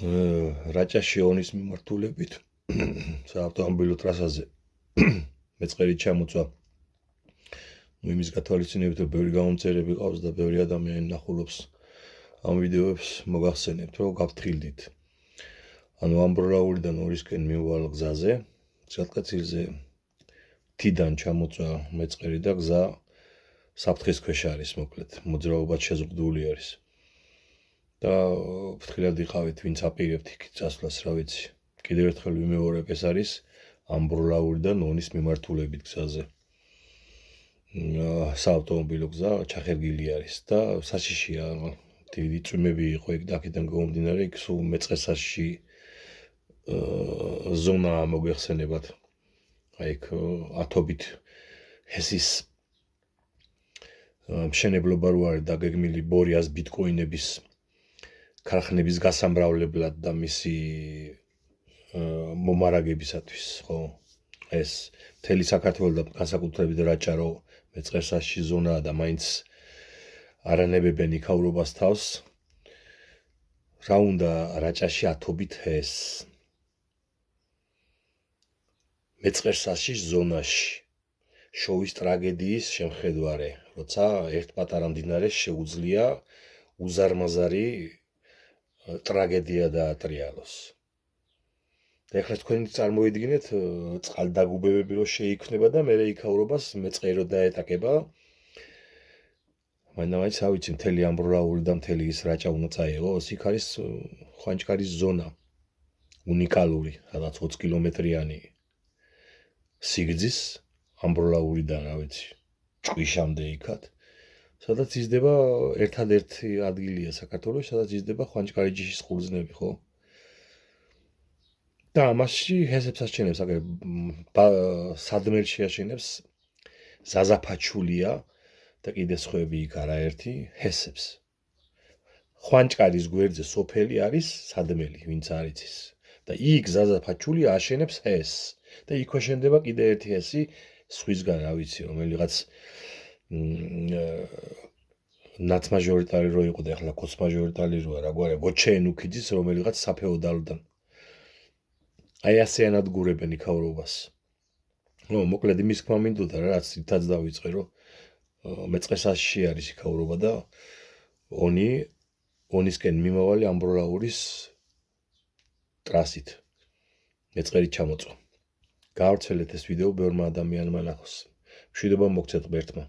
რაჭაში ონის მიმართულებით საავტომობილო ტრასაზე მეწყერი ჩამოწვა. იმის გათვალისწინებით, რომ ბევრი გამომწერები ყავს და ბევრი ადამიანი ნახულობს ამ ვიდეოებს, მოგახსენებთ, რომ გავფრთხილდით. ანუ ამბროლაურიდან ორისკენ მიმავალ გზაზე, ცალკეცილზე თიდან ჩამოწვა მეწყერი და გზა საფრთხის ქვეშ არის, მოკლედ, მოძრაობაც შეზღუდული არის. და ფრთხილად იყავით, ვინც აპირებთ იქით წასვლას, რა ვიცი. კიდევ ერთხელ ვიმეორებ, ეს არის ამბროლაურიდან ონის მიმართულებით გზაზე. საავტომობილო გზა ჩახერგილი არის და საშიშია, დიდი წვიმები იყო იქ და აქედან გამომდინარე, იქ სულ მეწყერ საშიში ზონა მოგეხსენებათ. აი იქ ათობით ჰესის მშენებლობა რო არის დაგეგმილი ბორიას ბიტკოინების ქარხნების გასამრავლებლად და მისი მომარაგებისათვის, ხო? ეს მთელი საქართველო და განსაკუთრებით რაჭარო მეწყერსაში ზონაა და მაინც არანებებენ იქაურობას თავს. რა უნდა რაჭაში ათობით ჰეს? მეწყერსაში ზონაში შოვის ტრაგედიის შემხედვარე, როცა ერთ პატარა მდინარეს შეუძლია უზარმაზარი ტრაგედია დაატრიალოს. და ეხლა თქვენ წარმოიდგინეთ წყალდაგუბებები რო შეიქმნება და მერე იქაურობას მეწყერო დაეტაკება. მაინც არ ვიცი, მთელი ამბროლაური და მთელი ის რაჭა უნდა წაიღოს. იქ არის ხვანჭკარის ზონა უნიკალური, სადაც 20 კილომეტრიანი სიგრძის ამბროლაურიდან, რა ვიცი, ჭყვიშამდე იქათ. სადაც იზრდება ერთადერთი ადგილია საქართველოში, სადაც იზრდება ხვანჭკარი ჯიშის ხურძლები, ხო? და ამაში ჰესებს აშენებს, სადმელში აშენებს ზაზაფაჩულია და კიდე სხვები იქ არაერთი ჰესებს. ხვანჭკარის გვერდზე სოფელი არის სადმელი, ვინც არ იცის. და იქ ზაზაფაჩულია აშენებს ჰესს. და იქ აშენდება კიდე ერთი ჰესი სხვისგან, რა ვიცი, რომელიღაც ნაცმაჟორიტარი რო იყო და ახლა კოცმაჟორიტარი როა, რაგვარია, გოჩეენუქიძის რომელიღაც საფეოდალოდან. აი ასე ანადგურებენ იქაურობას. მოკლედ იმის თქმა მინდოდა რა, რაც თითაც დავიწყე, რომ მეწყერსაში არის იქაურობა და ონისკენ მიმავალი ამბროლაურის ტრასით მეწყერი ჩამოწვა. გაავრცელეთ ეს ვიდეო ბევრმა ადამიანმა ნახოს. მშვიდობა მოგცეთ ღმერთმა.